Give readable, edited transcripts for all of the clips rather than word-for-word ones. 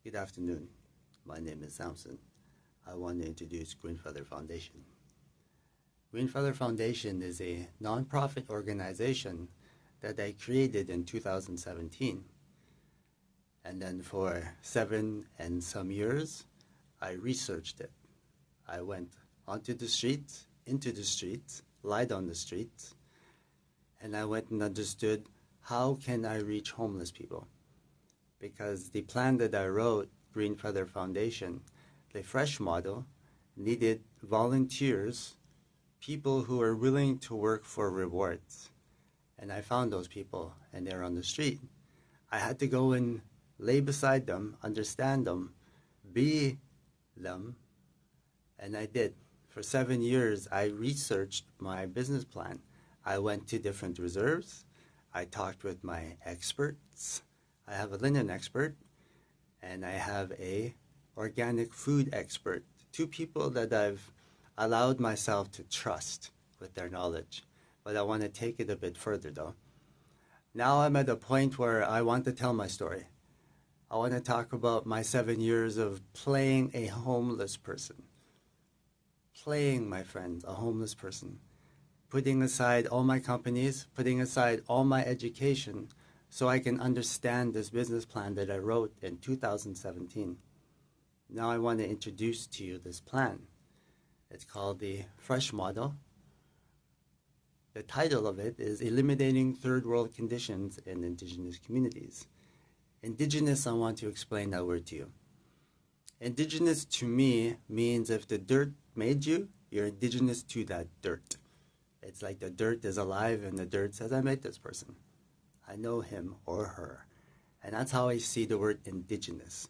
Good afternoon. My name is Samson. I want to introduce Greenfeather Foundation. Greenfeather Foundation is a nonprofit organization that I created in 2017. And then for 7 and some years, I researched it. I went onto the streets, into the streets, lied on the streets, and I went and understood how can I reach homeless people. Because the plan that I wrote, Greenfeather Foundation, the fresh model, needed volunteers, people who are willing to work for rewards. And I found those people, and they're on the street. I had to go and lay beside them, understand them, be them, and I did. For 7 years, I researched my business plan. I went to different reserves. I talked with my experts. I have a linen expert, and I have a organic food expert. 2 people that I've allowed myself to trust with their knowledge. But I want to take it a bit further, though. Now I'm at a point where I want to tell my story. I want to talk about my 7 years of playing a homeless person. Playing, my friends, a homeless person. Putting aside all my companies, putting aside all my education, so I can understand this business plan that I wrote in 2017. Now I want to introduce to you this plan. It's called the Fresh Model. The title of it is Eliminating Third World Conditions in Indigenous Communities. Indigenous, I want to explain that word to you. Indigenous to me means if the dirt made you, you're indigenous to that dirt. It's like the dirt is alive and the dirt says, I made this person. I know him or her. And that's how I see the word indigenous.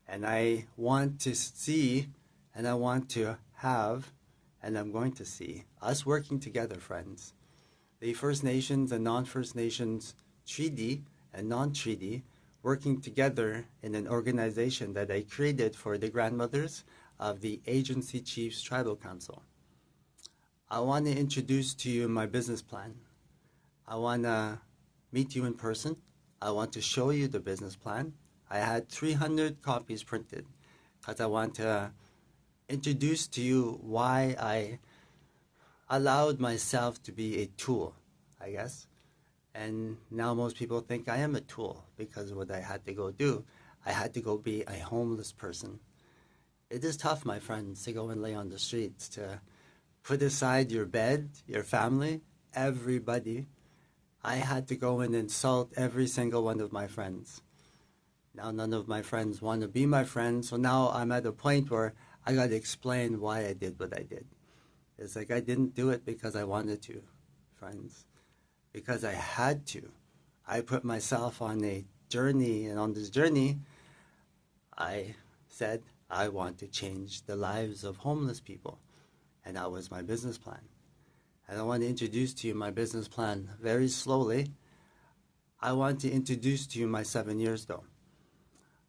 And I want to see, and I want to have, and I'm going to see us working together, friends. The First Nations and non-First Nations treaty and non-treaty working together in an organization that I created for the grandmothers of the Agency Chiefs Tribal Council. I want to introduce to you my business plan. I want to meet you in person. I want to show you the business plan. I had 300 copies printed because I want to introduce to you why I allowed myself to be a tool, I guess. And now most people think I am a tool because of what I had to go do. I had to go be a homeless person. It is tough, my friends, to go and lay on the streets, to put aside your bed, your family, everybody. I had to go and insult every single one of my friends. Now none of my friends want to be my friends, so now I'm at a point where I got to explain why I did what I did. It's like I didn't do it because I wanted to, friends. Because I had to. I put myself on a journey, and on this journey, I said I want to change the lives of homeless people. And that was my business plan. And I want to introduce to you my business plan very slowly. I want to introduce to you my 7 years, though.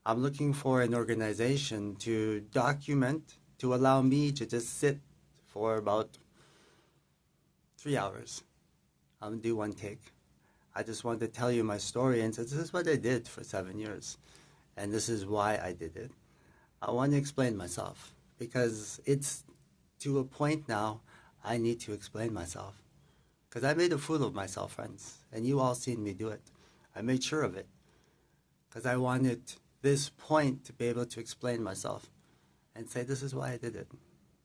I'm looking for an organization to document, to allow me to just sit for about 3 hours. I'm going to do one take. I just want to tell you my story and say, this is what I did for 7 years. And this is why I did it. I want to explain myself because it's to a point now I need to explain myself. Because I made a fool of myself, friends. And you all seen me do it. I made sure of it. Because I wanted this point to be able to explain myself and say, this is why I did it.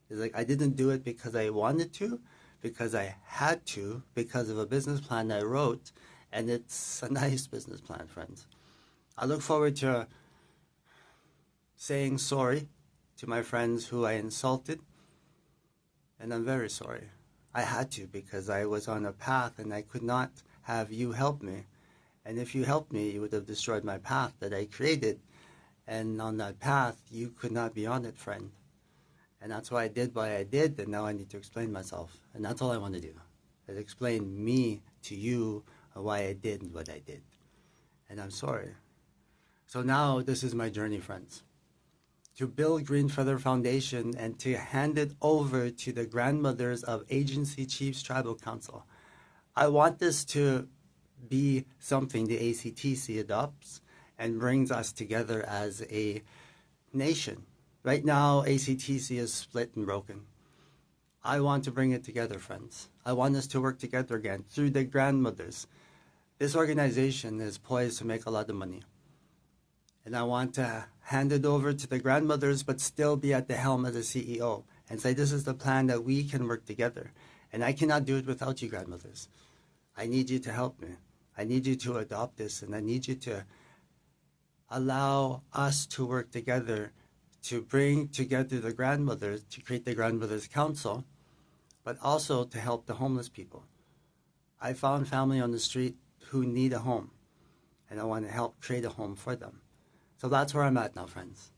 It's like I didn't do it because I wanted to, because I had to, because of a business plan I wrote. And it's a nice business plan, friends. I look forward to saying sorry to my friends who I insulted. And I'm very sorry. I had to because I was on a path and I could not have you help me. And if you helped me, you would have destroyed my path that I created. And on that path, you could not be on it, friend. And that's why I did what I did, and now I need to explain myself. And that's all I want to do, is explain me to you and why I did what I did. And I'm sorry. So now this is my journey, friends. To build Greenfeather Foundation and to hand it over to the grandmothers of Agency Chiefs Tribal Council. I want this to be something the ACTC adopts and brings us together as a nation. Right now, ACTC is split and broken. I want to bring it together, friends. I want us to work together again through the grandmothers. This organization is poised to make a lot of money. And I want to hand it over to the grandmothers, but still be at the helm as the CEO and say, this is the plan that we can work together. And I cannot do it without you, grandmothers. I need you to help me. I need you to adopt this, and I need you to allow us to work together to bring together the grandmothers, to create the Grandmothers Council, but also to help the homeless people. I found family on the street who need a home, and I want to help create a home for them. So that's where I'm at now, friends.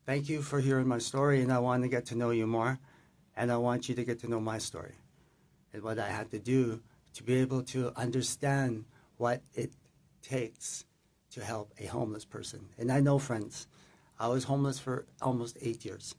Thank you for hearing my story, and I want to get to know you more, and I want you to get to know my story and what I had to do to be able to understand what it takes to help a homeless person. And I know, friends, I was homeless for almost 8 years.